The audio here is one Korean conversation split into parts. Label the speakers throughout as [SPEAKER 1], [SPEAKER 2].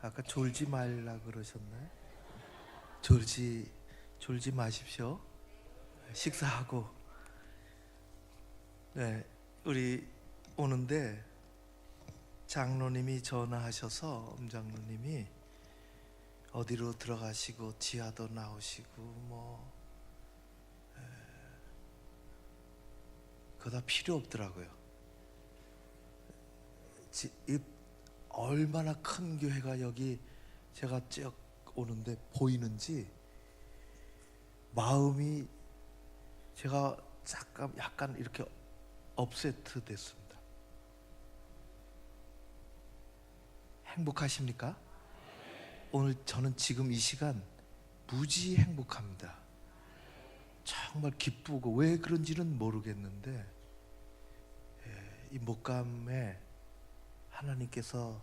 [SPEAKER 1] 아까 졸지 말라 그러셨나요? 졸지 마십시오. 식사하고. 네, 우리 오는데 장로님이 전화하셔서 엄장로님이 어디로 들어가시고 지하도 나오시고 뭐 그거 다 필요 없더라고요. 얼마나 큰 교회가 여기 제가 쭉 오는데 보이는지 마음이 제가 잠깐 약간 이렇게 업세트 됐습니다. 행복하십니까? 오늘 저는 지금 이 시간 무지 행복합니다. 정말 기쁘고 왜 그런지는 모르겠는데 이 목감에 하나님께서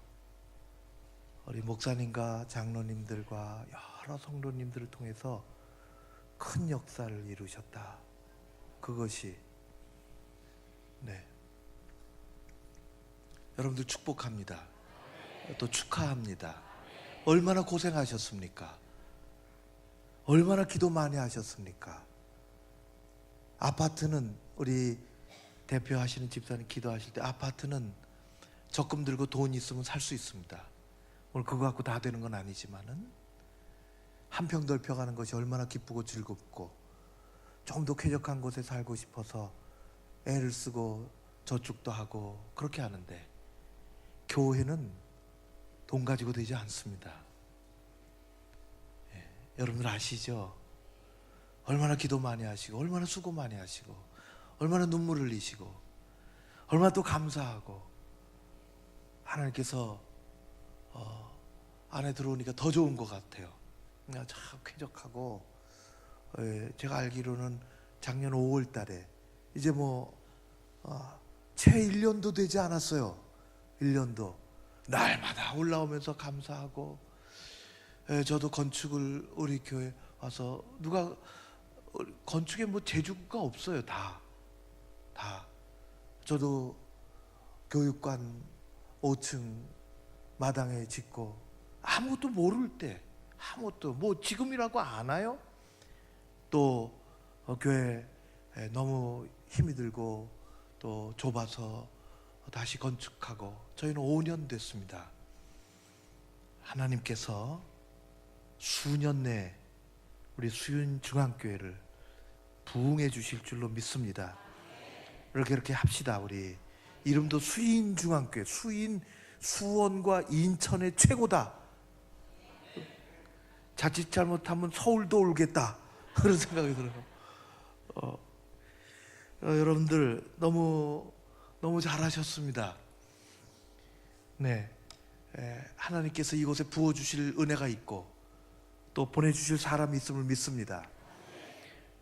[SPEAKER 1] 우리 목사님과 장로님들과 여러 성도님들을 통해서 큰 역사를 이루셨다. 그것이 여러분들 축복합니다. 또 축하합니다. 얼마나 고생하셨습니까? 얼마나 기도 많이 하셨습니까? 아파트는 우리 대표하시는 집사님 기도하실 때 아파트는 적금 들고 돈 있으면 살 수 있습니다. 오늘 그거 갖고 다 되는 건 아니지만은 한 평 넓혀가는 것이 얼마나 기쁘고 즐겁고 좀 더 쾌적한 곳에 살고 싶어서 애를 쓰고 저축도 하고 그렇게 하는데 교회는 돈 가지고 되지 않습니다. 여러분들 아시죠? 얼마나 기도 많이 하시고 얼마나 수고 많이 하시고 얼마나 눈물 흘리시고 얼마나 또 감사하고 하나님께서 안에 들어오니까 더 좋은 것 같아요. 그냥 참 쾌적하고 제가 알기로는 작년 5월 달에 이제 채 1년도 되지 않았어요. 1년도 날마다 올라오면서 감사하고 저도 건축을 우리 교회 와서 누가 건축에 재주가 없어요. 다 저도 교육관 5층 마당에 짓고 아무것도 모를 때 아무것도 지금이라고 아나요? 또 교회 너무 힘이 들고 또 좁아서 다시 건축하고 저희는 5년 됐습니다. 하나님께서 수년 내에 우리 수윤중앙교회를 부흥해 주실 줄로 믿습니다. 이렇게 합시다. 우리 이름도 수인중앙교회. 수원과 인천의 최고다. 자칫 잘못하면 서울도 올겠다. 그런 생각이 들어요. 여러분들 너무 잘하셨습니다. 하나님께서 이곳에 부어주실 은혜가 있고 또 보내주실 사람이 있음을 믿습니다.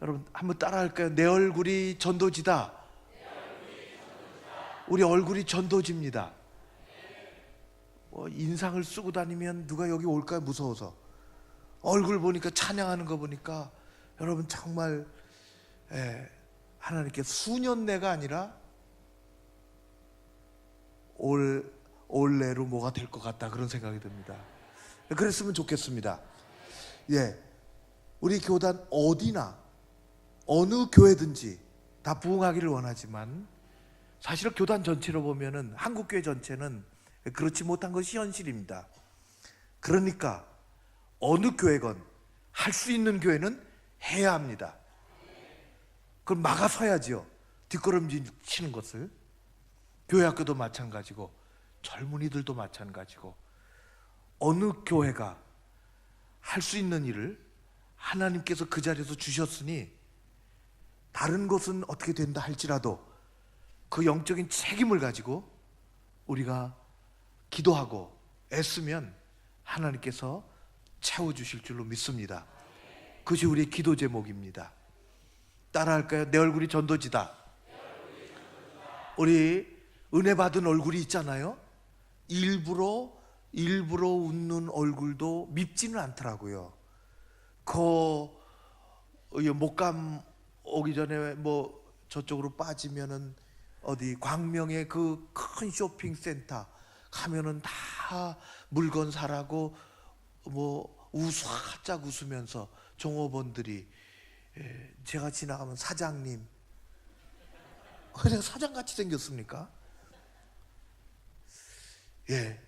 [SPEAKER 1] 여러분 한번 따라할까요? 내 얼굴이 전도지다. 우리 얼굴이 전도지입니다. 인상을 쓰고 다니면 누가 여기 올까요? 무서워서. 얼굴 보니까 찬양하는 거 보니까 여러분 정말 하나님께 수년 내가 아니라 올내로 뭐가 될 것 같다 그런 생각이 듭니다. 그랬으면 좋겠습니다. 우리 교단 어디나 어느 교회든지 다 부흥하기를 원하지만 사실은 교단 전체로 보면은 한국교회 전체는 그렇지 못한 것이 현실입니다. 그러니까 어느 교회건 할 수 있는 교회는 해야 합니다. 그럼 막아서야지요. 뒷걸음질 치는 것을. 교회 학교도 마찬가지고 젊은이들도 마찬가지고 어느 교회가 할 수 있는 일을 하나님께서 그 자리에서 주셨으니 다른 것은 어떻게 된다 할지라도 그 영적인 책임을 가지고 우리가 기도하고 애쓰면 하나님께서 채워주실 줄로 믿습니다. 그것이 우리의 기도 제목입니다. 따라할까요? 내 얼굴이 전도지다. 우리 은혜 받은 얼굴이 있잖아요. 일부러 웃는 얼굴도 밉지는 않더라고요. 목감 오기 전에 저쪽으로 빠지면은 어디 광명의 그 큰 쇼핑센터 가면은 다 다 물건 사라고 뭐 활짝 웃으면서 종업원들이, 제가 지나가면 사장님, 그냥 사장같이 생겼습니까? 예,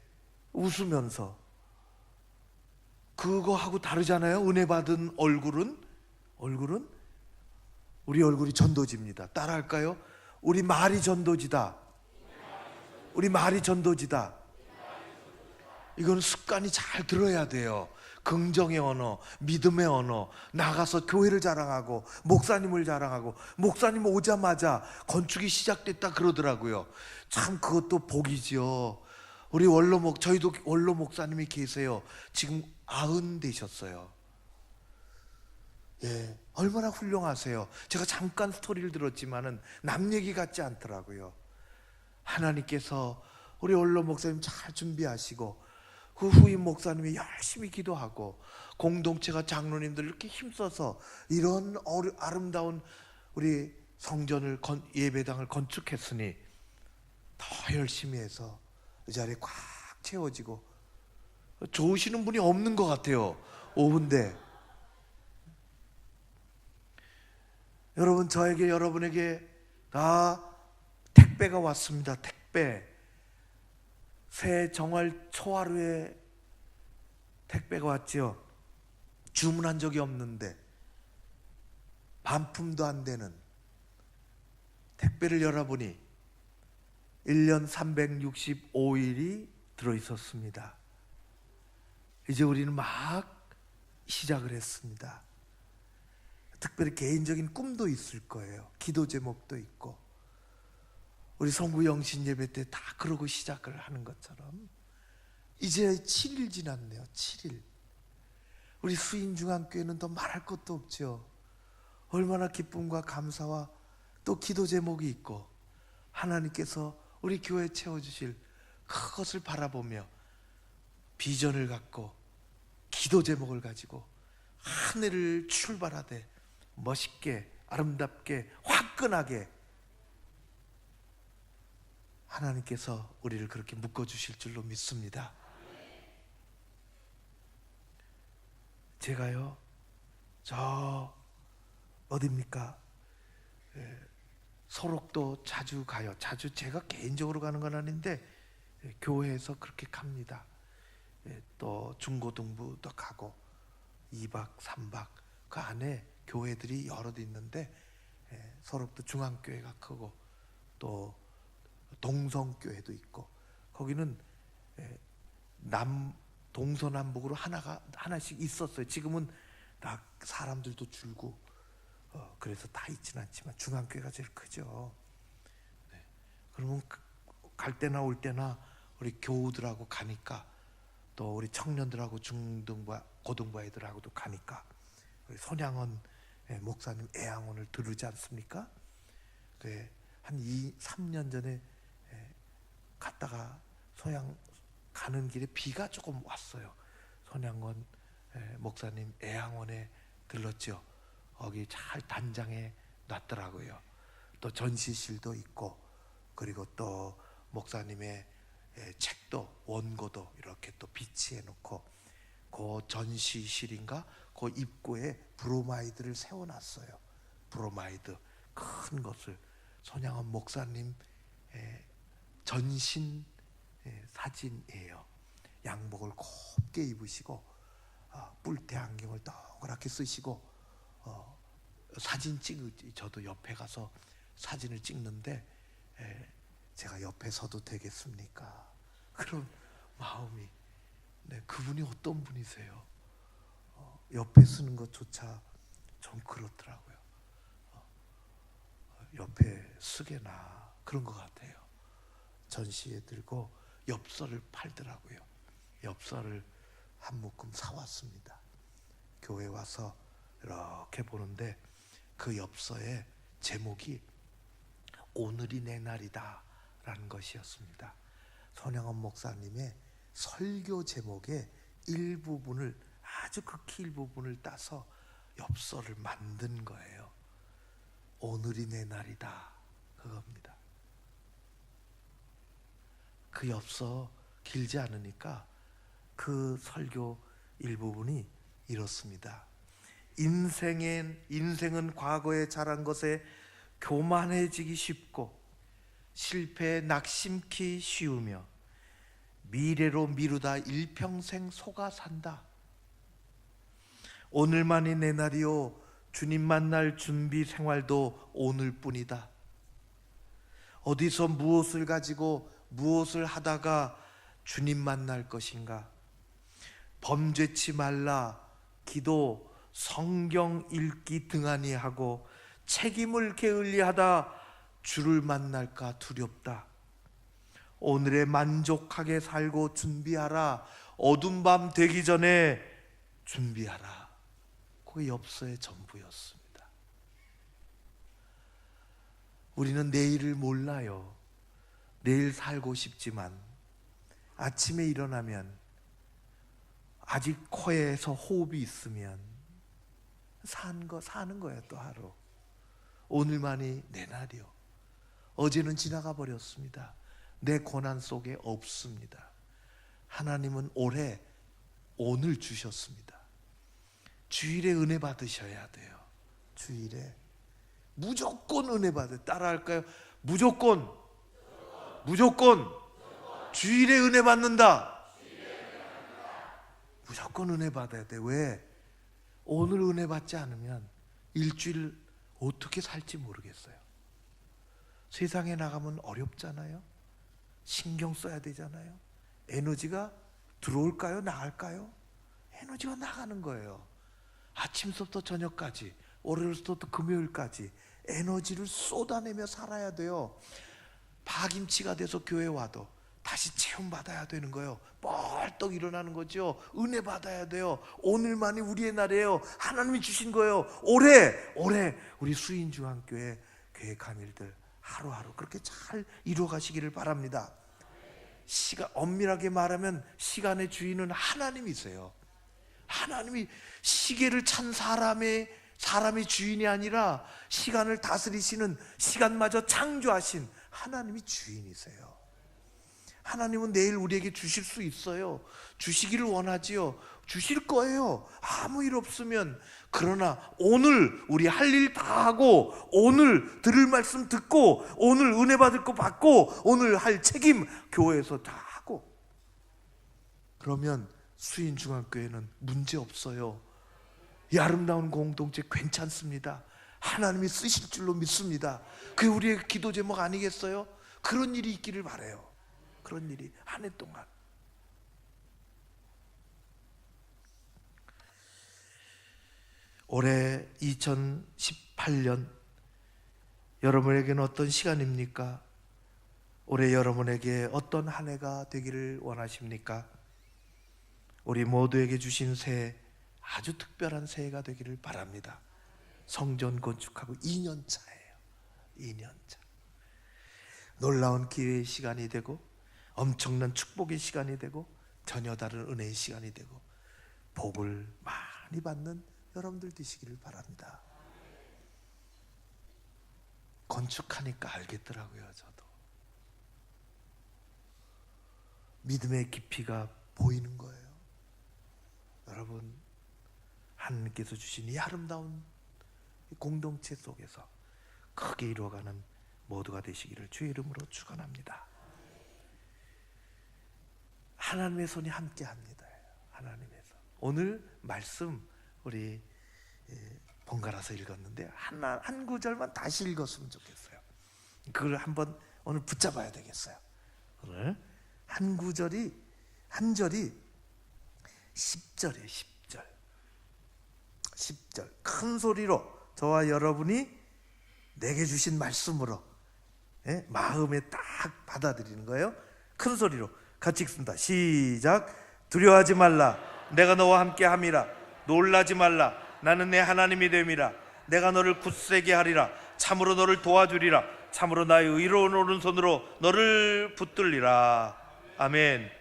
[SPEAKER 1] 웃으면서. 그거하고 다르잖아요. 은혜 받은 얼굴은 우리 얼굴이 전도지입니다. 따라할까요? 우리 말이 전도지다. 우리 말이 전도지다. 이건 습관이 잘 들어야 돼요. 긍정의 언어, 믿음의 언어, 나가서 교회를 자랑하고 목사님을 자랑하고, 목사님 오자마자 건축이 시작됐다 그러더라고요. 참 그것도 복이죠. 우리 저희도 원로 목사님이 계세요. 지금 90 되셨어요. 예, 얼마나 훌륭하세요. 제가 잠깐 스토리를 들었지만은 남 얘기 같지 않더라고요. 하나님께서 우리 원로 목사님 잘 준비하시고, 그 후임 목사님이 열심히 기도하고, 공동체가 장로님들 이렇게 힘써서 이런 아름다운 우리 성전을 예배당을 건축했으니 더 열심히 해서 이 자리에 꽉 채워지고, 좋으시는 분이 없는 것 같아요. 오후인데. 여러분, 저에게, 여러분에게 다 택배가 왔습니다. 택배. 새 정월 초하루에 택배가 왔지요. 주문한 적이 없는데 반품도 안 되는 택배를 열어보니 1년 365일이 들어있었습니다. 이제 우리는 막 시작을 했습니다. 특별히 개인적인 꿈도 있을 거예요. 기도 제목도 있고. 우리 성구 영신 예배 때 다 그러고 시작을 하는 것처럼 이제 7일 지났네요. 7일. 우리 수인중앙교회는 더 말할 것도 없죠. 얼마나 기쁨과 감사와 또 기도 제목이 있고, 하나님께서 우리 교회 채워주실 그것을 바라보며 비전을 갖고 기도 제목을 가지고 하늘을 출발하되 멋있게, 아름답게, 화끈하게 하나님께서 우리를 그렇게 묶어주실 줄로 믿습니다. 제가요, 저 어딥니까? 소록도 자주 가요. 자주 제가 개인적으로 가는 건 아닌데 교회에서 그렇게 갑니다. 또 중고등부도 가고 2박 3박 그 안에 교회들이 여럿 있는데, 소록도 중앙교회가 크고 또 동성교회도 있고, 거기는 동서남북으로 하나씩 있었어요. 지금은 다 사람들도 줄고 그래서 다 있지는 않지만 중앙교회가 제일 크죠. 네. 그러면 갈 때나 올 때나 우리 교우들하고 가니까, 또 우리 청년들하고 중등부 고등부 애들하고도 가니까, 우리 손양원 목사님 애양원을 들으지 않습니까? 한 3년 전에 갔다가 소양 가는 길에 비가 조금 왔어요. 손양원 목사님 애양원에 들렀죠. 거기 잘 단장해 놨더라고요. 또 전시실도 있고, 그리고 또 목사님의 책도 원고도 이렇게 또 비치해 놓고, 그 전시실인가 그 입구에 브로마이드를 세워놨어요. 브로마이드 큰 것을, 손양원 목사님 전신 사진이에요. 양복을 곱게 입으시고 뿔테 안경을 동그랗게 쓰시고 사진 저도 옆에 가서 사진을 찍는데, 제가 옆에 서도 되겠습니까? 그런 마음이. 네, 그분이 어떤 분이세요? 옆에 쓰는 것조차 좀 그렇더라고요. 옆에 쓰게나 그런 것 같아요. 전시에 들고 엽서를 팔더라고요. 엽서를 한 묶음 사왔습니다. 교회 와서 이렇게 보는데 그 엽서의 제목이 오늘이 내 날이다 라는 것이었습니다. 손양원 목사님의 설교 제목의 일부분을, 아주 극히 일부분을 따서 엽서를 만든 거예요. 오늘이 내 날이다, 그겁니다. 그 엽서 길지 않으니까 그 설교 일부분이 이렇습니다. 인생은 과거에 잘한 것에 교만해지기 쉽고 실패에 낙심키 쉬우며 미래로 미루다 일평생 속아 산다. 오늘만이 내 날이요 주님 만날 준비 생활도 오늘뿐이다. 어디서 무엇을 가지고 무엇을 하다가 주님 만날 것인가? 범죄치 말라, 기도, 성경 읽기 등하니 하고 책임을 게을리하다 주를 만날까 두렵다. 오늘에 만족하게 살고 준비하라. 어두운 밤 되기 전에 준비하라. 그게 엽서의 전부였습니다. 우리는 내일을 몰라요. 내일 살고 싶지만 아침에 일어나면 아직 코에서 호흡이 있으면 사는 거예요. 또 하루. 오늘만이 내 날이요. 어제는 지나가 버렸습니다. 내 고난 속에 없습니다. 하나님은 올해 오늘 주셨습니다. 주일에 은혜 받으셔야 돼요. 주일에 무조건 은혜 받아요. 따라 할까요? 무조건 주일에 은혜 받는다. 무조건 은혜 받아야 돼. 왜? 오늘 은혜 받지 않으면 일주일 어떻게 살지 모르겠어요. 세상에 나가면 어렵잖아요. 신경 써야 되잖아요. 에너지가 들어올까요? 나갈까요? 에너지가 나가는 거예요. 아침부터 저녁까지, 월요일부터 금요일까지 에너지를 쏟아내며 살아야 돼요. 파김치가 돼서 교회 와도 다시 체험받아야 되는 거예요. 뻘떡 일어나는 거죠. 은혜 받아야 돼요. 오늘만이 우리의 날이에요. 하나님이 주신 거예요. 올해 우리 수인중앙교회 계획한 일들 하루하루 그렇게 잘 이루어가시기를 바랍니다. 엄밀하게 말하면 시간의 주인은 하나님이세요. 하나님이 시계를 찬 사람이 주인이 아니라 시간을 다스리시는, 시간마저 창조하신 하나님이 주인이세요. 하나님은 내일 우리에게 주실 수 있어요. 주시기를 원하지요. 주실 거예요. 아무 일 없으면. 그러나 오늘 우리 할 일 다 하고, 오늘 들을 말씀 듣고, 오늘 은혜 받을 거 받고, 오늘 할 책임 교회에서 다 하고, 그러면 수인중앙교회는 문제 없어요. 이 아름다운 공동체 괜찮습니다. 하나님이 쓰실 줄로 믿습니다. 그게 우리의 기도 제목 아니겠어요? 그런 일이 있기를 바라요. 그런 일이 한 해 동안. 올해 2018년 여러분에게는 어떤 시간입니까? 올해 여러분에게 어떤 한 해가 되기를 원하십니까? 우리 모두에게 주신 새해, 아주 특별한 새해가 되기를 바랍니다. 성전 건축하고 2년 차예요. 2년 차. 놀라운 기회의 시간이 되고, 엄청난 축복의 시간이 되고, 전혀 다른 은혜의 시간이 되고, 복을 많이 받는 여러분들 되시기를 바랍니다. 건축하니까 알겠더라고요. 저도 믿음의 깊이가 보이는 거예요. 여러분, 하나님께서 주신 이 아름다운 공동체 속에서 크게 이루어가는 모두가 되시기를 주의 이름으로 축원합니다. 하나님의 손이 함께합니다. 하나님의 손. 오늘 말씀 우리 번갈아서 읽었는데 한 구절만 다시 읽었으면 좋겠어요. 그걸 한번 오늘 붙잡아야 되겠어요. 오늘 한 절이 10절이에요. 10절 큰 소리로 저와 여러분이 내게 주신 말씀으로 마음에 딱 받아들이는 거예요. 큰 소리로 같이 읽습니다. 시작. 두려워하지 말라. 내가 너와 함께 함이라. 놀라지 말라. 나는 내 하나님이 됨이라. 내가 너를 굳세게 하리라. 참으로 너를 도와주리라. 참으로 나의 의로운 오른손으로 너를 붙들리라. 아멘.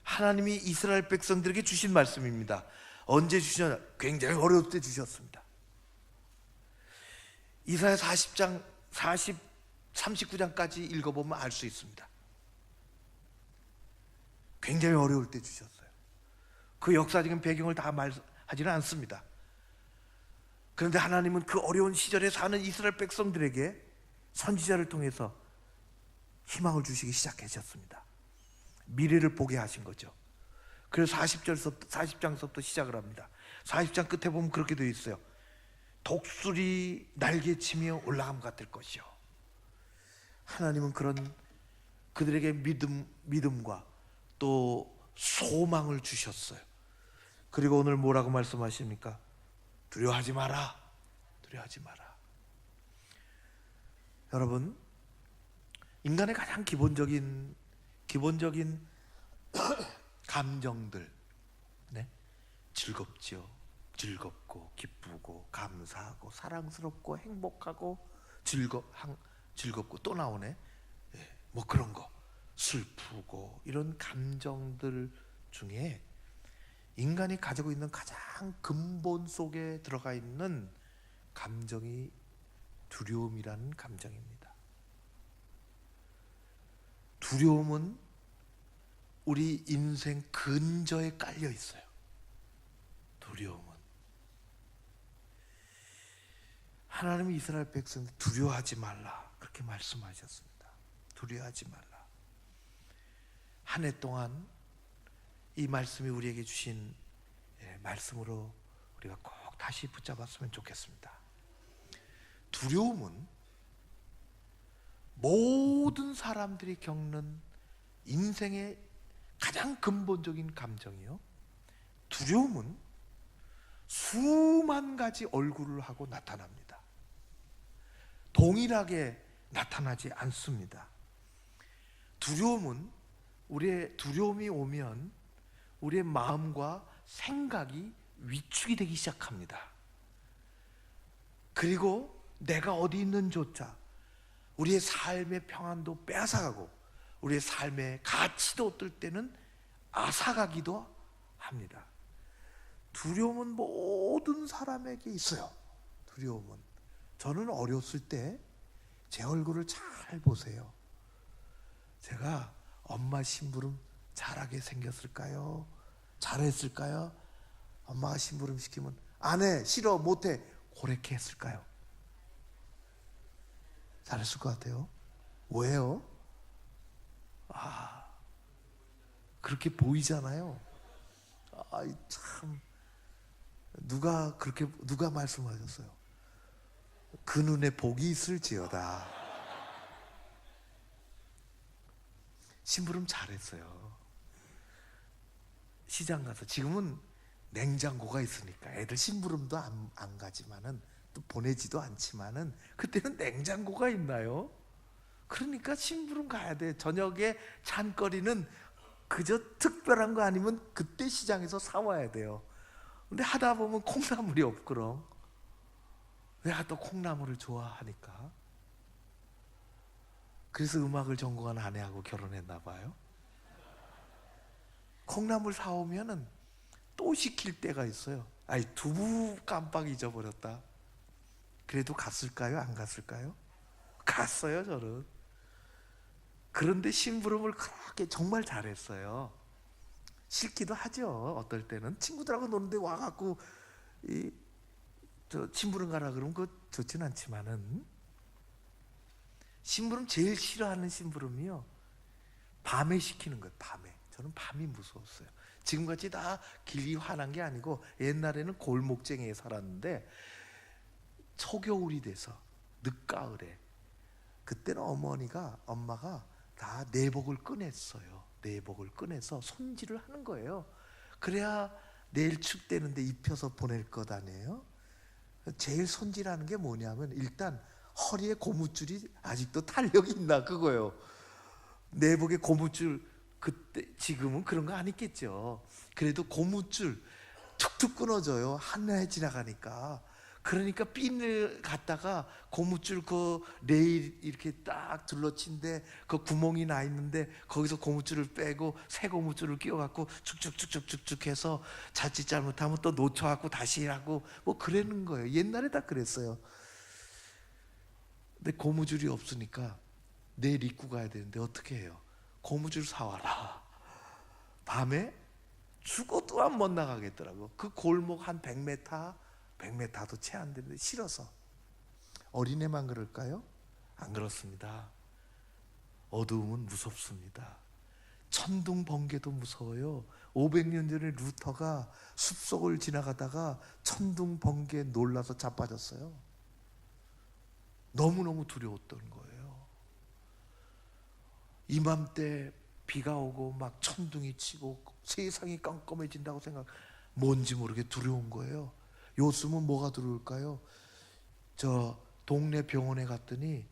[SPEAKER 1] 하나님이 이스라엘 백성들에게 주신 말씀입니다. 언제 주셨냐? 굉장히 어려울 때 주셨습니다. 이사야 40장 39장까지 읽어보면 알 수 있습니다. 굉장히 어려울 때 주셨어요. 그 역사적인 배경을 다 말하지는 않습니다. 그런데 하나님은 그 어려운 시절에 사는 이스라엘 백성들에게 선지자를 통해서 희망을 주시기 시작하셨습니다. 미래를 보게 하신 거죠. 그래서 40장서부터 시작을 합니다. 40장 끝에 보면 그렇게 되어 있어요. 독수리 날개치며 올라감 같을 것이요. 하나님은 그런 그들에게 믿음과 또 소망을 주셨어요. 그리고 오늘 뭐라고 말씀하십니까? 두려워하지 마라. 두려워하지 마라. 여러분, 인간의 가장 기본적인 감정들, 네? 즐겁죠. 즐겁고 기쁘고 감사하고 사랑스럽고 행복하고 즐겁고 또 나오네. 예, 뭐 그런 거, 슬프고 이런 감정들 중에 인간이 가지고 있는 가장 근본 속에 들어가 있는 감정이 두려움이라는 감정입니다. 두려움은 우리 인생 근저에 깔려 있어요. 두려움은. 하나님이 이스라엘 백성들 두려워하지 말라 그렇게 말씀하셨습니다. 두려워하지 말라. 한 해 동안 이 말씀이 우리에게 주신 말씀으로 우리가 꼭 다시 붙잡았으면 좋겠습니다. 두려움은 모든 사람들이 겪는 인생의 가장 근본적인 감정이요. 두려움은 수만 가지 얼굴을 하고 나타납니다. 동일하게 나타나지 않습니다. 두려움은 우리의 두려움이 오면 우리의 마음과 생각이 위축이 되기 시작합니다. 그리고 내가 어디 있는조차 우리의 삶의 평안도 빼앗아가고 우리의 삶의 가치도 어떨 때는 앗아가기도 합니다. 두려움은 모든 사람에게 있어요. 두려움은. 저는 어렸을 때 제 얼굴을 잘 보세요. 제가 엄마 심부름 잘하게 생겼을까요? 잘했을까요? 엄마가 심부름 시키면 안 해, 싫어, 못해, 고렇게 했을까요? 잘했을 것 같아요. 왜요? 그렇게 보이잖아요. 참, 누가 말씀하셨어요? 그 눈에 복이 있을지어다. 심부름 잘했어요. 시장 가서. 지금은 냉장고가 있으니까 애들 심부름도 안 가지만은 또 보내지도 않지만은 그때는 냉장고가 있나요? 그러니까 심부름 가야 돼. 저녁에 찬거리는 그저 특별한 거 아니면 그때 시장에서 사와야 돼요. 근데 하다 보면 콩나물이 없거든. 내가 또 콩나물을 좋아하니까. 그래서 음악을 전공한 아내하고 결혼했나 봐요. 콩나물 사오면은 또 시킬 때가 있어요. 두부 깜빡 잊어버렸다. 그래도 갔을까요? 안 갔을까요? 갔어요, 저는. 그런데 심부름을 그렇게 정말 잘했어요. 싫기도 하죠. 어떨 때는 친구들하고 노는데 와갖고 심부름 가라 그러면 그거 좋진 않지만은, 심부름 제일 싫어하는 심부름이요, 밤에 시키는 거예요. 밤에. 저는 밤이 무서웠어요. 지금같이 다 길이 환한 게 아니고 옛날에는 골목쟁이에 살았는데 초겨울이 돼서 늦가을에, 그때는 엄마가 다 내복을 꺼냈어요. 내복을 꺼내서 손질을 하는 거예요. 그래야 내일 춥대는데 입혀서 보낼 것 아니에요. 제일 손질하는 게 뭐냐면 일단 허리에 고무줄이 아직도 탄력이 있나 그거예요. 내복에 고무줄, 그때 지금은 그런 거 안 있겠죠. 그래도 고무줄 툭툭 끊어져요. 한 해 지나가니까. 그러니까 핀을 갖다가 고무줄 그 레일 이렇게 딱 둘러친데 그 구멍이 나 있는데 거기서 고무줄을 빼고 새 고무줄을 끼워갖고 축축축축축축 해서 자칫 잘못하면 또 놓쳐갖고 다시 하고 뭐 그러는 거예요. 옛날에 다 그랬어요. 근데 고무줄이 없으니까 내일 입고 가야 되는데 어떻게 해요? 고무줄 사와라. 밤에 죽어도 안 못 나가겠더라고. 그 골목 한 100m도 채 안 되는데 싫어서. 어린애만 그럴까요? 안 그렇습니다. 어두움은 무섭습니다. 천둥 번개도 무서워요. 500년 전에 루터가 숲속을 지나가다가 천둥 번개에 놀라서 자빠졌어요. 너무너무 두려웠던 거예요. 이맘때 비가 오고 막 천둥이 치고 세상이 깜깜해진다고 뭔지 모르게 두려운 거예요. 요즘은 뭐가 두려울까요? 저 동네 병원에 갔더니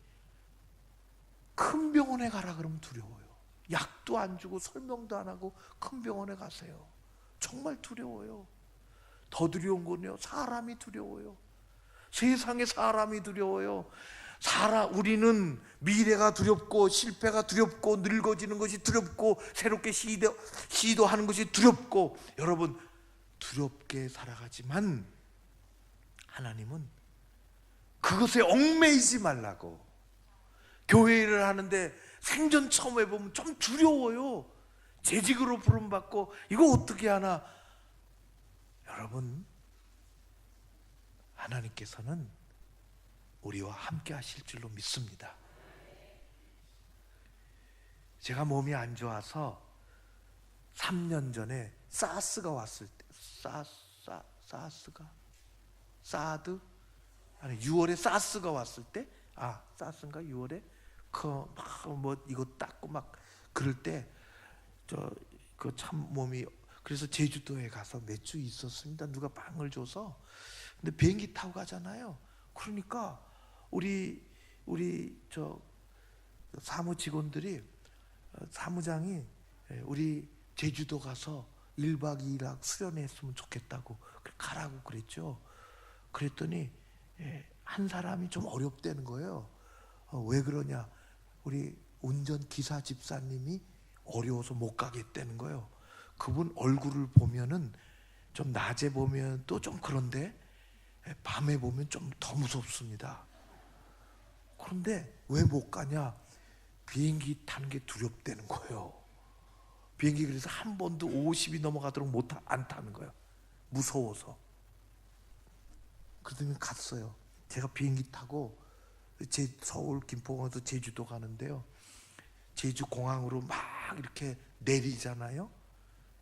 [SPEAKER 1] 큰 병원에 가라 그러면 두려워요. 약도 안 주고 설명도 안 하고 큰 병원에 가세요. 정말 두려워요. 더 두려운 건요, 사람이 두려워요. 세상에 사람이 두려워요. 우리는 미래가 두렵고 실패가 두렵고 늙어지는 것이 두렵고 새롭게 시도하는 것이 두렵고, 여러분 두렵게 살아가지만 하나님은 그것에 얽매이지 말라고. 교회 일을 하는데 생전 처음 해보면 좀 두려워요. 재직으로 부름받고 이거 어떻게 하나. 여러분, 하나님께서는 우리와 함께 하실 줄로 믿습니다. 제가 몸이 안 좋아서 3년 전에 사스가 왔을 때, 사드? 아니 6월에 사스가 왔을 때, 사스인가 6월에 뭐 이거 닦고 막 그럴 때 그 참 몸이, 그래서 제주도에 가서 몇 주 있었습니다. 누가 방을 줘서. 근데 비행기 타고 가잖아요. 그러니까 우리 저 사무 직원들이, 사무장이 우리 제주도 가서 1박 2일 수련했으면 좋겠다고 가라고 그랬죠. 그랬더니 한 사람이 좀 어렵다는 거예요. 왜 그러냐, 우리 운전기사 집사님이 어려워서 못 가겠다는 거예요. 그분 얼굴을 보면은 좀 낮에 보면 또 좀 그런데 밤에 보면 좀 더 무섭습니다. 그런데 왜 못 가냐, 비행기 타는 게 두렵다는 거예요. 비행기 그래서 한 번도 50이 넘어가도록 안 타는 거예요. 무서워서. 그러더니 갔어요. 제가 비행기 타고 서울 김포공항에서 제주도 가는데요, 제주 공항으로 막 이렇게 내리잖아요.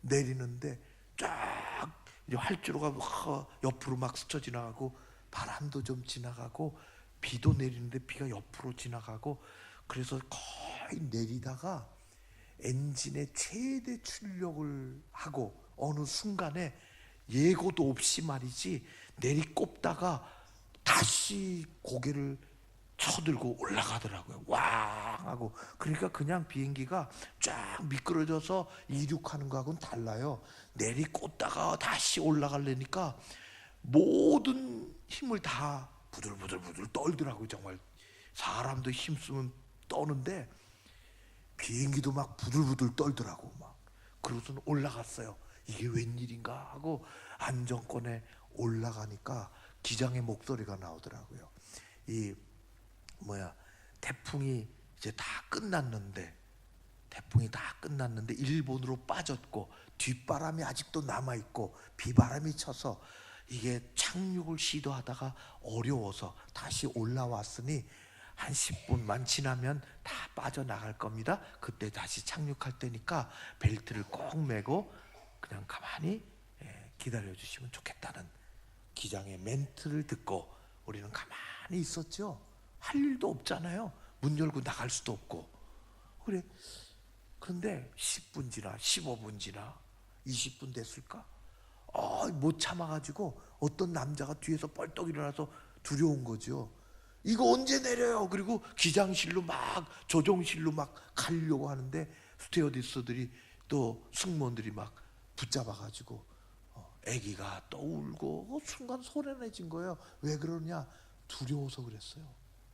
[SPEAKER 1] 내리는데 쫙 활주로가 옆으로 막 스쳐 지나가고, 바람도 좀 지나가고, 비도 내리는데 비가 옆으로 지나가고, 그래서 거의 내리다가 엔진에 최대 출력을 하고 어느 순간에 예고도 없이 말이지 내리꼽다가 다시 고개를 쳐들고 올라가더라고요. 왕 하고. 그러니까 그냥 비행기가 쫙 미끄러져서 이륙하는 거하고는 달라요. 내리꽂다가 다시 올라가려니까 모든 힘을 다 부들부들 떨더라고요. 정말 사람도 힘쓰면 떠는데 비행기도 막 부들부들 떨더라고. 막 그러고서는 올라갔어요. 이게 웬일인가 하고 안정권에 올라가니까 기장의 목소리가 나오더라고요. 태풍이 이제 다 끝났는데 일본으로 빠졌고 뒷바람이 아직도 남아있고 비바람이 쳐서 이게 착륙을 시도하다가 어려워서 다시 올라왔으니 한 10분만 지나면 다 빠져나갈 겁니다. 그때 다시 착륙할 때니까 벨트를 꼭 매고 그냥 가만히 기다려 주시면 좋겠다는 기장의 멘트를 듣고 우리는 가만히 있었죠. 할 일도 없잖아요. 문 열고 나갈 수도 없고. 그런데 10분 지나 15분 지나 20분 됐을까? 못 참아가지고 어떤 남자가 뒤에서 벌떡 일어나서 두려운 거죠. 이거 언제 내려요? 그리고 기장실로 막 조종실로 막 가려고 하는데 스튜어디스들이 또 승무원들이 막 붙잡아가지고 아기가 또 울고 순간 소란해진 거예요. 왜 그러냐? 두려워서 그랬어요.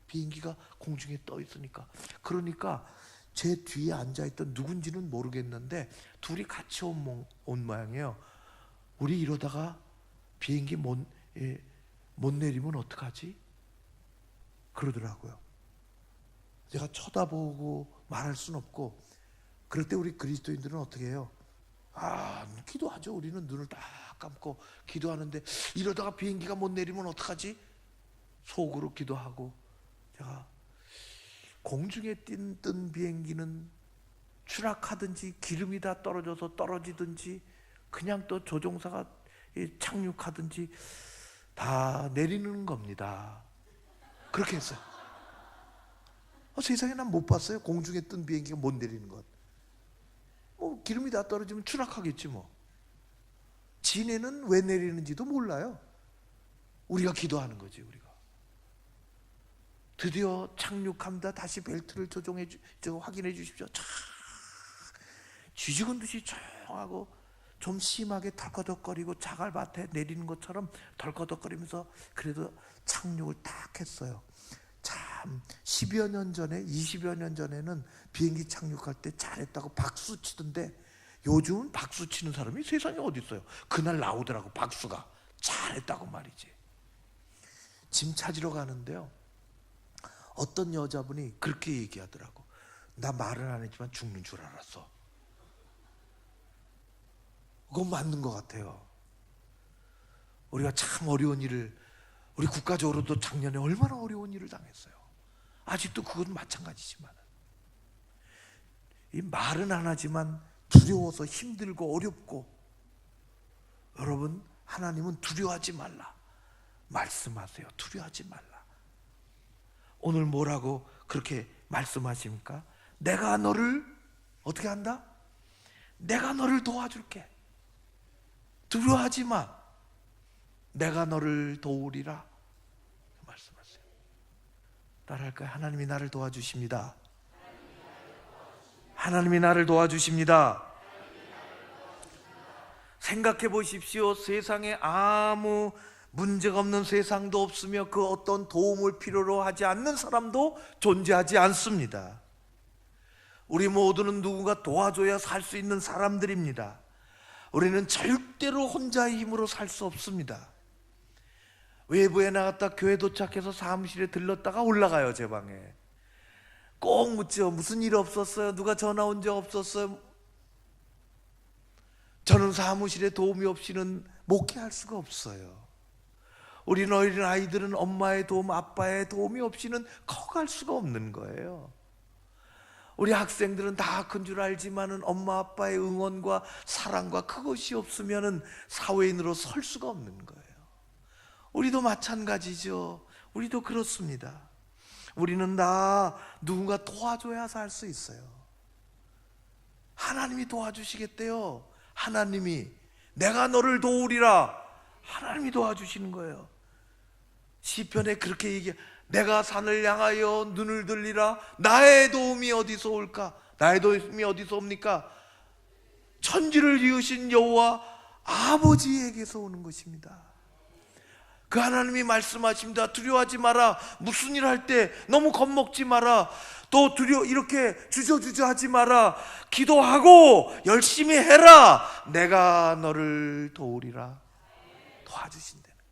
[SPEAKER 1] 비행기가 공중에 떠 있으니까. 그러니까 제 뒤에 앉아있던 누군지는 모르겠는데 둘이 같이 온 모양이에요. 우리 이러다가 비행기 못 내리면 어떡하지? 그러더라고요. 제가 쳐다보고 말할 순 없고, 그럴 때 우리 그리스도인들은 어떻게 해요? 기도하죠. 우리는 눈을 딱 감고 기도하는데 이러다가 비행기가 못 내리면 어떡하지? 속으로 기도하고. 제가 공중에 뜬 비행기는 추락하든지 기름이 다 떨어져서 떨어지든지 그냥 또 조종사가 착륙하든지 다 내리는 겁니다. 그렇게 했어요. 세상에 난 못 봤어요. 공중에 뜬 비행기가 못 내리는 것. 기름이 다 떨어지면 추락하겠지 뭐. 진해는 왜 내리는지도 몰라요. 우리가 기도하는 거지. 우리가 드디어 착륙합니다. 다시 벨트를 확인해 주십시오. 쫙 쥐죽은 듯이 조용하고 좀 심하게 덜커덕거리고 자갈밭에 내리는 것처럼 덜커덕거리면서 그래도 착륙을 딱 했어요. 참 10여 년 전에 20여 년 전에는 비행기 착륙할 때 잘했다고 박수 치던데 요즘은 박수 치는 사람이 세상에 어디 있어요. 그날 나오더라고 박수가. 잘했다고 말이지. 짐 찾으러 가는데요, 어떤 여자분이 그렇게 얘기하더라고. 나 말은 안 했지만 죽는 줄 알았어. 그건 맞는 것 같아요. 우리가 참 어려운 일을, 우리 국가적으로도 작년에 얼마나 어려운 일을 당했어요. 아직도 그건 마찬가지지만 이 말은 안 하지만 두려워서 힘들고 어렵고, 여러분 하나님은 두려워하지 말라 말씀하세요. 두려워하지 말라. 오늘 뭐라고 그렇게 말씀하십니까? 내가 너를 어떻게 한다? 내가 너를 도와줄게. 두려워하지 마. 내가 너를 도우리라 말씀하세요. 따라할까요? 하나님이 나를 도와주십니다. 하나님이 나를 도와주십니다. 생각해 보십시오. 세상에 아무 문제가 없는 세상도 없으며 그 어떤 도움을 필요로 하지 않는 사람도 존재하지 않습니다. 우리 모두는 누군가 도와줘야 살 수 있는 사람들입니다. 우리는 절대로 혼자의 힘으로 살 수 없습니다. 외부에 나갔다 교회 도착해서 사무실에 들렀다가 올라가요. 제 방에 꼭 묻죠. 무슨 일 없었어요? 누가 전화 온 적 없었어요? 저는 사무실에 도움이 없이는 목회할 수가 없어요. 우리는 어린 아이들은 엄마의 도움, 아빠의 도움이 없이는 커갈 수가 없는 거예요. 우리 학생들은 다 큰 줄 알지만은 엄마 아빠의 응원과 사랑과 그것이 없으면은 사회인으로 설 수가 없는 거예요. 우리도 마찬가지죠. 우리도 그렇습니다. 우리는 다 누군가 도와줘야 살 수 있어요. 하나님이 도와주시겠대요. 하나님이 내가 너를 도우리라. 하나님이 도와주시는 거예요. 시편에 그렇게 얘기해. 내가 산을 향하여 눈을 들리라. 나의 도움이 어디서 올까? 나의 도움이 어디서 옵니까? 천지를 지으신 여호와 아버지에게서 오는 것입니다. 그 하나님이 말씀하십니다. 두려워하지 마라. 무슨 일 할 때 너무 겁먹지 마라. 또 이렇게 주저주저 하지 마라. 기도하고 열심히 해라. 내가 너를 도우리라. 도와주신다는 거예요.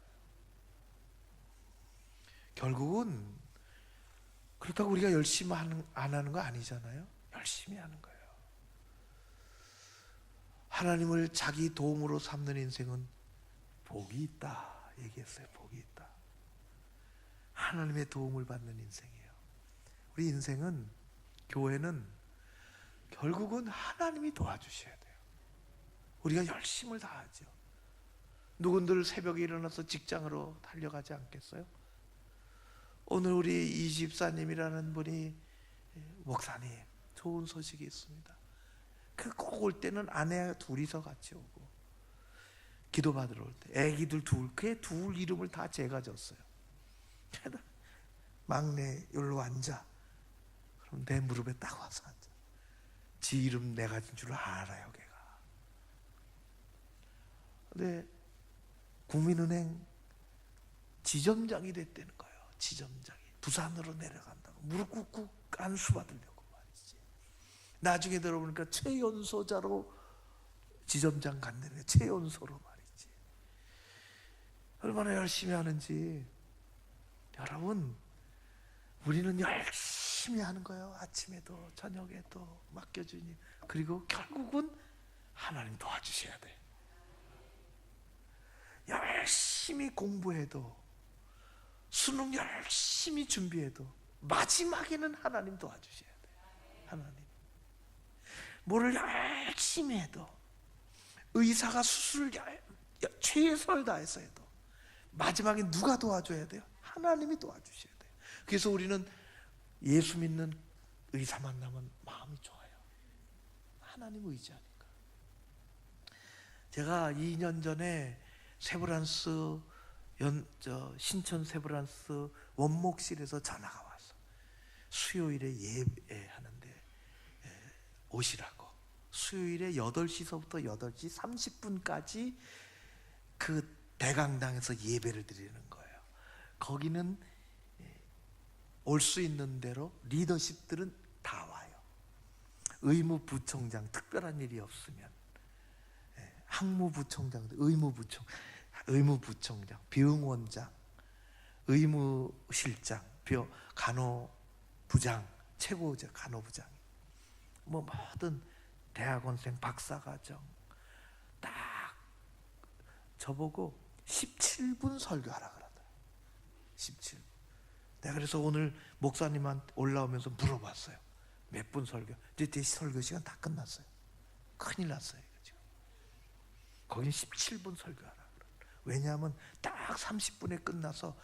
[SPEAKER 1] 결국은 그렇다고 우리가 열심히 안 하는 거 아니잖아요. 열심히 하는 거예요. 하나님을 자기 도움으로 삼는 인생은 복이 있다 얘기했어요. 복이 있다. 하나님의 도움을 받는 인생이에요. 우리 인생은, 교회는 결국은 하나님이 도와주셔야 돼요. 우리가 열심을 다하죠. 누군들 새벽에 일어나서 직장으로 달려가지 않겠어요? 오늘 우리 이집사님이라는 분이, 목사님 좋은 소식이 있습니다. 그 꼭 올 때는 아내 둘이서 같이 오고, 기도 받으러 올 때 애기들 그 둘 이름을 다 제가 줬어요. 막내 여기로 앉아. 그럼 내 무릎에 딱 와서 앉아. 지 이름 내가 준 줄 알아요 걔가. 근데 국민은행 지점장이 됐다는 거예요. 지점장이 부산으로 내려간다고 무릎 꿇고 안수 받으려고 말이지. 나중에 들어보니까 최연소자로 지점장 간다는, 최연소로 말이지. 얼마나 열심히 하는지. 여러분, 우리는 열심히 하는 거예요. 아침에도 저녁에도 맡겨주니. 그리고 결국은 하나님 도와주셔야 돼. 열심히 공부해도, 수능 열심히 준비해도 마지막에는 하나님 도와주셔야 돼. 하나님. 뭐를 열심히 해도, 의사가 수술을 최선을 다해서 해도 마지막에 누가 도와줘야 돼요? 하나님이 도와주셔야 돼요. 그래서 우리는 예수 믿는 의사 만나면 마음이 좋아요. 하나님 의지하니까. 제가 2년 전에 세브란스 신촌 세브란스 원목실에서 전화가 왔어. 수요일에 예배하는데 오시라고. 수요일에 8시서부터 8시 30분까지 그 대강당에서 예배를 드리는 거예요. 거기는 올 수 있는 대로 리더십들은 다 와요. 의무부총장, 특별한 일이 없으면, 항무부총장, 의무부총장, 병원장, 의무실장, 간호부장, 최고자 간호부장, 뭐 모든 대학원생, 박사과정 딱 저보고 17분 설교하라 그러더라고요. 17분. 내가 그래서 오늘 목사님한테 올라오면서 물어봤어요. 몇 분 설교? 이제 제 설교 시간 다 끝났어요. 큰일 났어요 지금. 거긴 17분 설교하라. 왜냐하면 딱 30분에 끝나서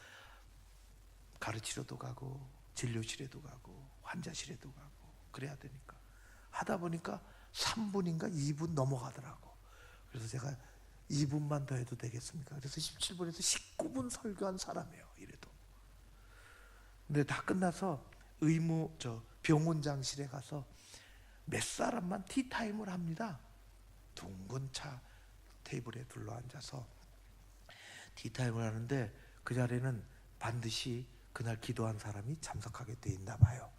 [SPEAKER 1] 가르치러도 가고 진료실에도 가고 환자실에도 가고 그래야 되니까 하다 보니까 3분인가 2분 넘어가더라고. 그래서 제가 2분만 더 해도 되겠습니까? 그래서 17분에서 19분 설교한 사람이에요. 이래도. 근데 다 끝나서 병원장실에 가서 몇 사람만 티타임을 합니다. 둥근 차 테이블에 둘러앉아서 티타임을 하는데 그 자리에는 반드시 그날 기도한 사람이 참석하게 돼 있나 봐요.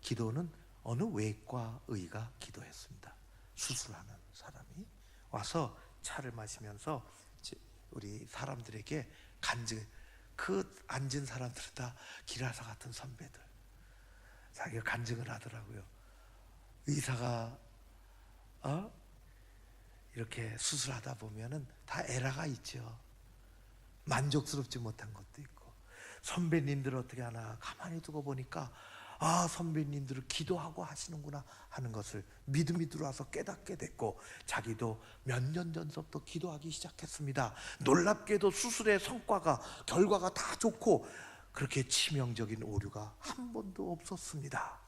[SPEAKER 1] 기도는 어느 외과의가 기도했습니다. 수술하는 사람이 와서 차를 마시면서 우리 사람들에게 그 앉은 사람들은 다 기라사 같은 선배들, 자기가 간증을 하더라고요. 의사가 이렇게 수술하다 보면은 다 에러가 있죠. 만족스럽지 못한 것도 있고. 선배님들 어떻게 하나 가만히 두고 보니까 선배님들은 기도하고 하시는구나 하는 것을 믿음이 들어와서 깨닫게 됐고, 자기도 몇 년 전부터 기도하기 시작했습니다. 놀랍게도 수술의 결과가 다 좋고 그렇게 치명적인 오류가 한 번도 없었습니다.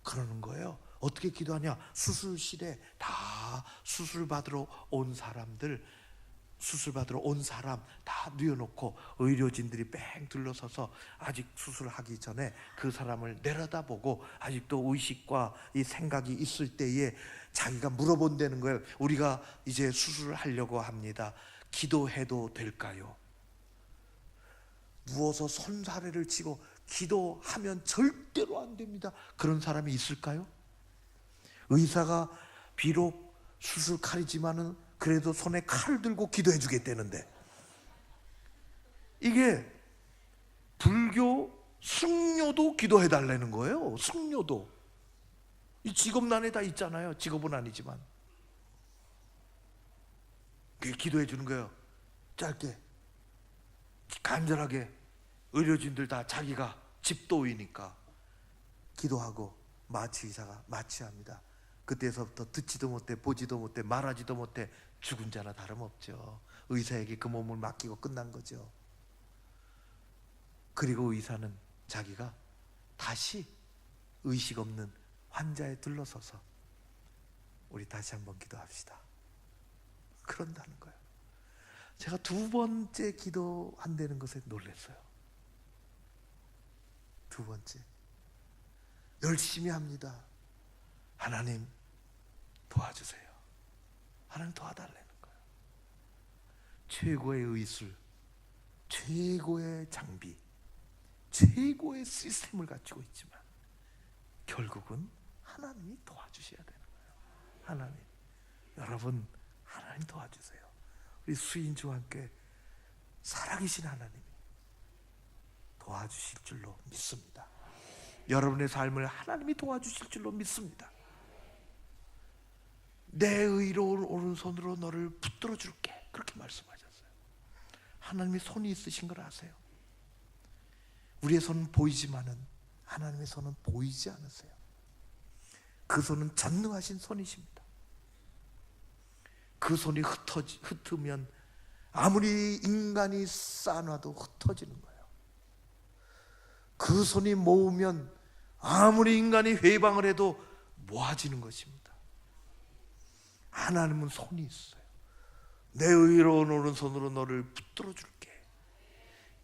[SPEAKER 1] 그러는 거예요. 어떻게 기도하냐? 수술실에 다 수술 받으러 온 사람 다 뉘어놓고 의료진들이 뺑 둘러서서 아직 수술하기 전에 그 사람을 내려다보고 아직도 의식과 이 생각이 있을 때에 자기가 물어본다는 거예요. 우리가 이제 수술을 하려고 합니다. 기도해도 될까요? 누워서 손사래를 치고 기도하면 절대로 안 됩니다. 그런 사람이 있을까요? 의사가 비록 수술 칼이지만은 그래도 손에 칼을 들고 기도해 주겠다는데, 이게 불교 승려도 기도해 달라는 거예요. 승려도. 이 직업란에 다 있잖아요. 직업은 아니지만 그게 기도해 주는 거예요. 짧게 간절하게. 의료진들 다 자기가 집도이니까 기도하고 의사가 마취합니다. 그때서부터 듣지도 못해 보지도 못해 말하지도 못해 죽은 자나 다름없죠. 의사에게 그 몸을 맡기고 끝난 거죠. 그리고 의사는 자기가 다시 의식 없는 환자에 둘러서서 우리 다시 한번 기도합시다, 그런다는 거예요. 제가 2번째 기도한다는 것에 놀랐어요. 2번째 열심히 합니다. 하나님 도와주세요. 하나님 도와달라는 거예요. 최고의 의술, 최고의 장비, 최고의 시스템을 갖추고 있지만 결국은 하나님이 도와주셔야 되는 거예요. 하나님. 여러분, 하나님 도와주세요. 우리 수인주와 함께 살아계신 하나님이 도와주실 줄로 믿습니다. 여러분의 삶을 하나님이 도와주실 줄로 믿습니다. 내 의로운 오른손으로 너를 붙들어 줄게. 그렇게 말씀하셨어요. 하나님의 손이 있으신 걸 아세요? 우리의 손은 보이지만은 하나님의 손은 보이지 않으세요. 그 손은 전능하신 손이십니다. 그 손이 흩으면 아무리 인간이 쌓아놔도 흩어지는 거예요. 그 손이 모으면 아무리 인간이 회방을 해도 모아지는 것입니다. 하나님은 손이 있어요. 내 의로운 오른손으로 너를 붙들어 줄게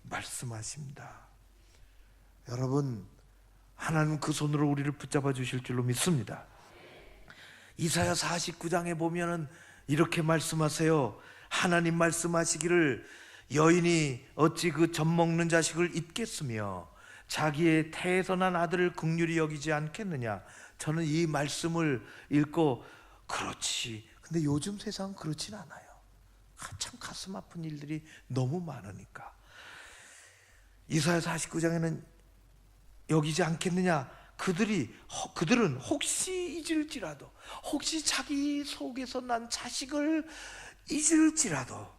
[SPEAKER 1] 말씀하십니다. 여러분, 하나님은 그 손으로 우리를 붙잡아 주실 줄로 믿습니다. 이사야 49장에 보면은 이렇게 말씀하세요. 하나님 말씀하시기를 여인이 어찌 그 젖 먹는 자식을 잊겠으며 자기의 태에서 난 아들을 긍휼히 여기지 않겠느냐. 저는 이 말씀을 읽고 그렇지, 근데 요즘 세상은 그렇진 않아요. 참 가슴 아픈 일들이 너무 많으니까. 이사야 49장에는 여기지 않겠느냐. 그들은 혹시 잊을지라도, 혹시 자기 속에서 난 자식을 잊을지라도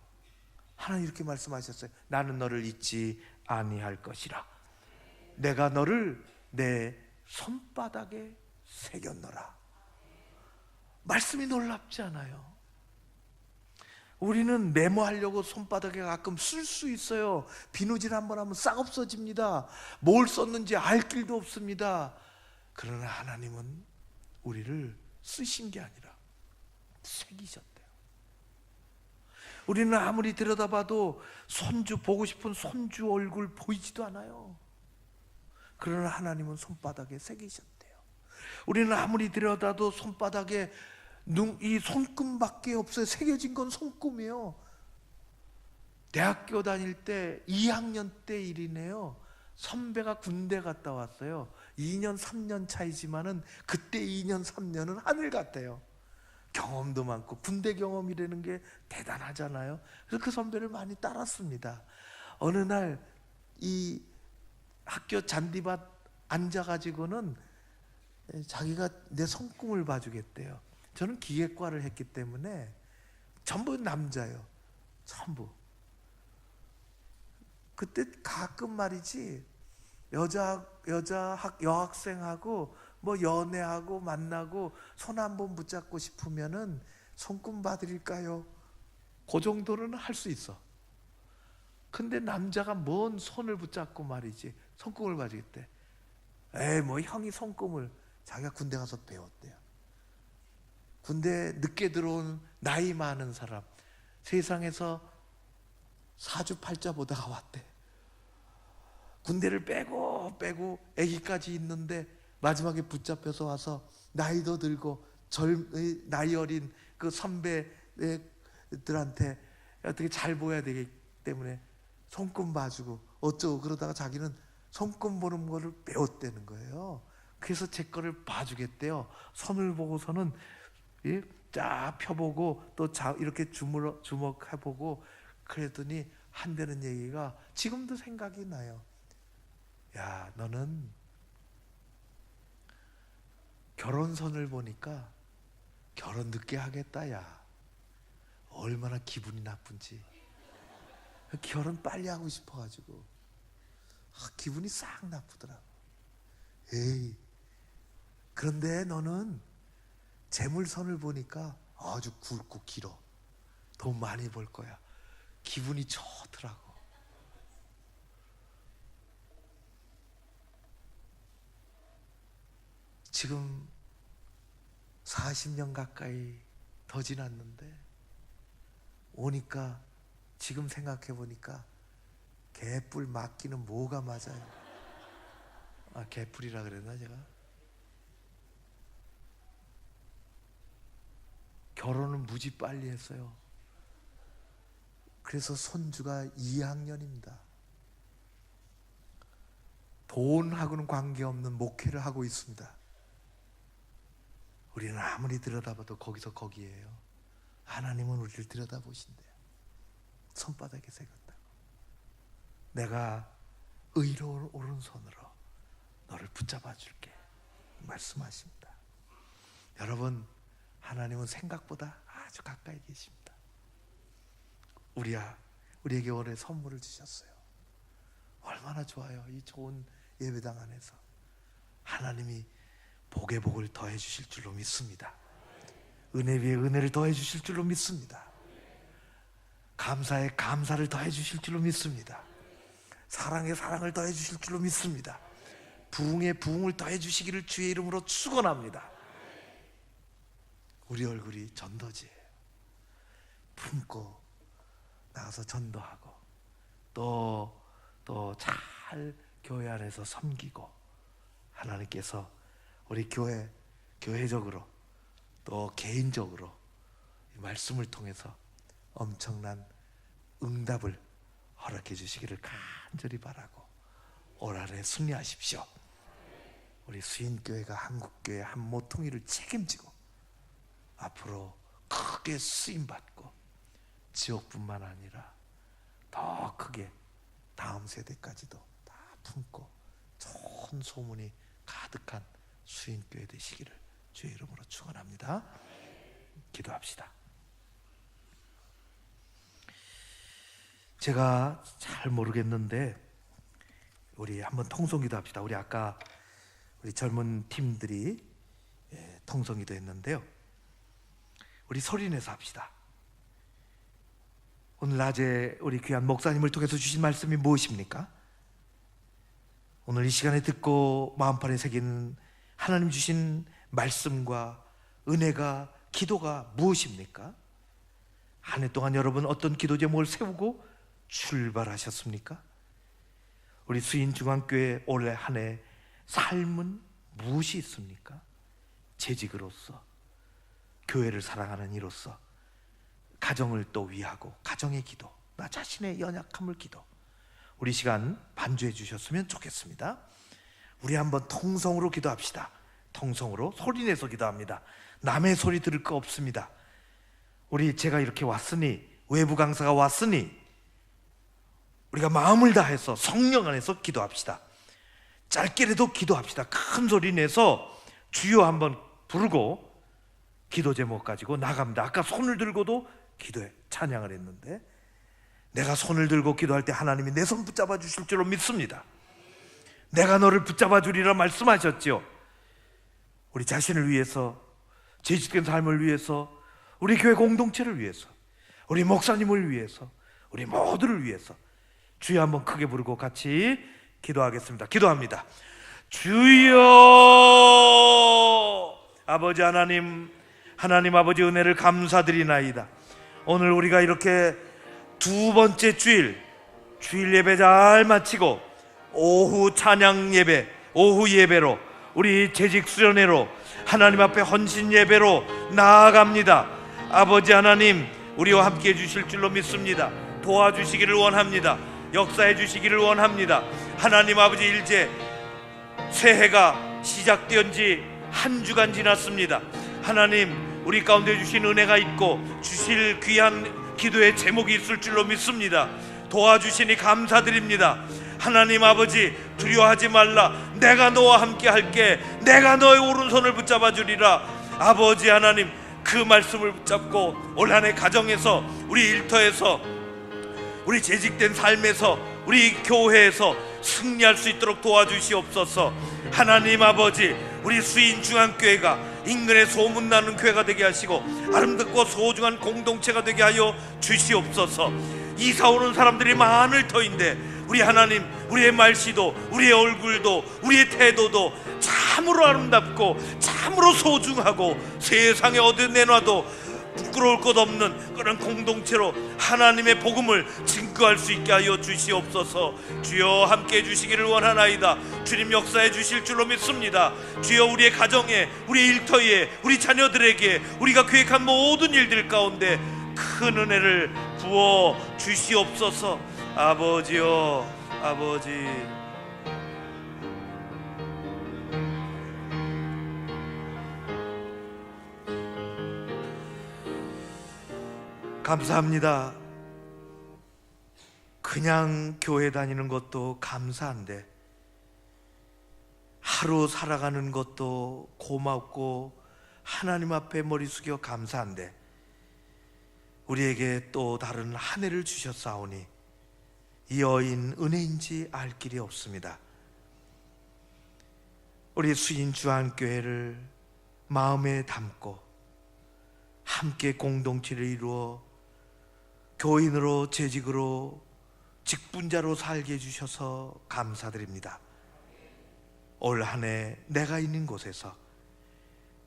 [SPEAKER 1] 하나님 이렇게 말씀하셨어요. 나는 너를 잊지 아니할 것이라. 내가 너를 내 손바닥에 새겼노라. 말씀이 놀랍지 않아요? 우리는 메모하려고 손바닥에 가끔 쓸 수 있어요. 비누질 한번 하면 싹 없어집니다. 뭘 썼는지 알 길도 없습니다. 그러나 하나님은 우리를 쓰신 게 아니라 새기셨대요. 우리는 아무리 들여다봐도 손주, 보고 싶은 손주 얼굴 보이지도 않아요. 그러나 하나님은 손바닥에 새기셨대요. 우리는 아무리 들여다도 손바닥에 이 손금밖에 없어요. 새겨진 건 손금이에요. 대학교 다닐 때 2학년 때 일이네요. 선배가 군대 갔다 왔어요. 2년 3년 차이지만은 그때 2년 3년은 하늘 같아요. 경험도 많고 군대 경험이라는 게 대단하잖아요. 그래서 그 선배를 많이 따랐습니다. 어느 날 이 학교 잔디밭 앉아가지고는 자기가 내 손금을 봐주겠대요. 저는 기계과를 했기 때문에 전부 남자예요. 전부. 그때 가끔 말이지 여학생하고 뭐 연애하고 만나고 손 한번 붙잡고 싶으면은 손금 봐드릴까요? 그 정도는 할 수 있어. 근데 남자가 뭔 손을 붙잡고 말이지 손금을 봐주겠대. 에이, 뭐 형이 손금을. 자기가 군대 가서 배웠대요. 군대 늦게 들어온 나이 많은 사람, 세상에서 사주팔자 보다가 왔대. 군대를 빼고 아기까지 있는데 마지막에 붙잡혀서 와서 나이도 들고 나이 어린 그 선배들한테 어떻게 잘 보여야 되기 때문에 손금 봐주고 어쩌고 그러다가 자기는 손금 보는 거를 배웠다는 거예요. 그래서 제 거를 봐주겠대요. 손을 보고서는 쫙 펴보고 또 이렇게 주목해보고 그랬더니 한다는 얘기가 지금도 생각이 나요. 야, 너는 결혼선을 보니까 결혼 늦게 하겠다. 야, 얼마나 기분이 나쁜지. 결혼 빨리 하고 싶어가지고 기분이 싹 나쁘더라고. 에이, 그런데 너는 재물선을 보니까 아주 굵고 길어. 돈 많이 벌 거야. 기분이 좋더라고. 지금 40년 가까이 더 지났는데 오니까 지금 생각해 보니까 개뿔 맞기는 뭐가 맞아요. 개뿔이라 그랬나 제가? 결혼을 무지 빨리 했어요. 그래서 손주가 2학년입니다. 돈하고는 관계없는 목회를 하고 있습니다. 우리는 아무리 들여다봐도 거기서 거기에요. 하나님은 우리를 들여다보신대요. 손바닥에 새겼다고. 내가 의로운 오른손으로 너를 붙잡아 줄게 말씀하십니다. 여러분, 하나님은 생각보다 아주 가까이 계십니다. 우리에게 올해 선물을 주셨어요. 얼마나 좋아요. 이 좋은 예배당 안에서 하나님이 복에 복을 더해 주실 줄로 믿습니다. 은혜 위에 은혜를 더해 주실 줄로 믿습니다. 감사에 감사를 더해 주실 줄로 믿습니다. 사랑에 사랑을 더해 주실 줄로 믿습니다. 부흥에 부흥을 더해 주시기를 주의 이름으로 축원합니다. 우리 얼굴이 전도지예요. 품고 나가서 전도하고 또 잘 교회 안에서 섬기고, 하나님께서 우리 교회적으로 또 개인적으로 이 말씀을 통해서 엄청난 응답을 허락해 주시기를 간절히 바라고 올 한해 승리하십시오. 우리 수인교회가 한국교회 한 모퉁이를 책임지고 앞으로 크게 쓰임받고 지역뿐만 아니라 더 크게 다음 세대까지도 다 품고 좋은 소문이 가득한 수인교회 되시기를 주의 이름으로 축원합니다. 기도합시다. 제가 잘 모르겠는데 우리 한번 통성기도 합시다. 우리 젊은 팀들이 통성기도 했는데요. 우리 소리내서 합시다. 오늘 낮에 우리 귀한 목사님을 통해서 주신 말씀이 무엇입니까? 오늘 이 시간에 듣고 마음판에 새긴 하나님 주신 말씀과 은혜가, 기도가 무엇입니까? 한 해 동안 여러분 어떤 기도 제목을 세우고 출발하셨습니까? 우리 수인중앙교회 올해 한 해 삶은 무엇이 있습니까? 재직으로서, 교회를 사랑하는 이로서, 가정을 또 위하고 가정의 기도, 나 자신의 연약함을 기도, 우리 시간 반주해 주셨으면 좋겠습니다. 우리 한번 통성으로 기도합시다. 통성으로 소리내서 기도합니다. 남의 소리 들을 거 없습니다. 제가 이렇게 왔으니, 외부 강사가 왔으니 우리가 마음을 다해서 성령 안에서 기도합시다. 짧게라도 기도합시다. 큰 소리 내서 주여 한번 부르고 기도 제목 가지고 나갑니다. 아까 손을 들고도 기도해 찬양을 했는데, 내가 손을 들고 기도할 때 하나님이 내 손 붙잡아 주실 줄로 믿습니다. 내가 너를 붙잡아 주리라 말씀하셨죠. 우리 자신을 위해서, 재직된 삶을 위해서, 우리 교회 공동체를 위해서, 우리 목사님을 위해서, 우리 모두를 위해서 주여 한번 크게 부르고 같이 기도하겠습니다. 기도합니다. 주여, 아버지 하나님 아버지 은혜를 감사드리나이다. 오늘 우리가 이렇게 두 번째 주일 예배 잘 마치고 오후 찬양 예배, 오후 예배로 우리 재직 수련회로 하나님 앞에 헌신 예배로 나아갑니다. 아버지 하나님, 우리와 함께 해주실 줄로 믿습니다. 도와주시기를 원합니다. 역사해 주시기를 원합니다. 하나님 아버지, 일제 새해가 시작된 지 한 주간 지났습니다. 하나님, 우리 가운데 주신 은혜가 있고 주실 귀한 기도의 제목이 있을 줄로 믿습니다. 도와주시니 감사드립니다. 하나님 아버지, 두려워하지 말라. 내가 너와 함께 할게. 내가 너의 오른손을 붙잡아 주리라. 아버지 하나님, 그 말씀을 붙잡고 올 한 해 가정에서, 우리 일터에서, 우리 재직된 삶에서, 우리 교회에서 승리할 수 있도록 도와주시옵소서. 하나님 아버지, 우리 수인중앙교회가 인근에 소문나는 교회가 되게 하시고 아름답고 소중한 공동체가 되게 하여 주시옵소서. 이사 오는 사람들이 많을 터인데 우리 하나님, 우리의 말씨도, 우리의 얼굴도, 우리의 태도도 참으로 아름답고 참으로 소중하고 세상에 어디 내놔도 부끄러울 것 없는 그런 공동체로 하나님의 복음을 증거할 수 있게 하여 주시옵소서. 주여, 함께 해주시기를 원하나이다. 주님 역사해 주실 줄로 믿습니다. 주여, 우리의 가정에, 우리의 일터에, 우리 자녀들에게 우리가 계획한 모든 일들 가운데 큰 은혜를 부어 주시옵소서. 아버지여, 아버지, 감사합니다. 그냥 교회 다니는 것도 감사한데 하루 살아가는 것도 고맙고 하나님 앞에 머리 숙여 감사한데 우리에게 또 다른 한 해를 주셨사오니 이 여인 은혜인지 알 길이 없습니다. 우리 수인 주한교회를 마음에 담고 함께 공동체를 이루어 교인으로 재직으로 직분자로 살게 해주셔서 감사드립니다. 올 한 해 내가 있는 곳에서,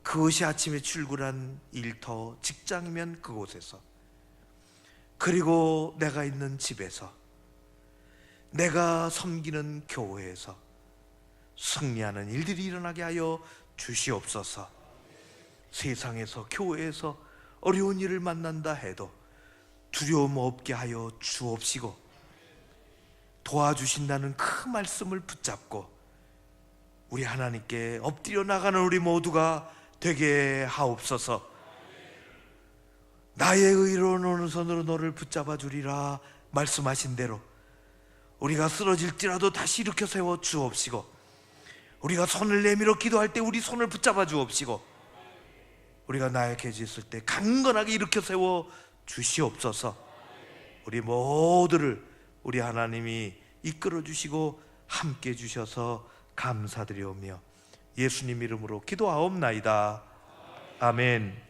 [SPEAKER 1] 그것이 아침에 출근한 일터, 직장이면 그곳에서, 그리고 내가 있는 집에서, 내가 섬기는 교회에서 승리하는 일들이 일어나게 하여 주시옵소서. 세상에서, 교회에서 어려운 일을 만난다 해도 두려움 없게 하여 주옵시고, 도와주신다는 그 말씀을 붙잡고 우리 하나님께 엎드려 나가는 우리 모두가 되게 하옵소서. 나의 의로운 오른손으로 너를 붙잡아 주리라 말씀하신 대로 우리가 쓰러질지라도 다시 일으켜 세워 주옵시고, 우리가 손을 내밀어 기도할 때 우리 손을 붙잡아 주옵시고, 우리가 나약해졌을 때 강건하게 일으켜 세워 주시옵소서. 우리 모두를 우리 하나님이 이끌어 주시고 함께 해 주셔서 감사드리오며 예수님 이름으로 기도하옵나이다. 아멘.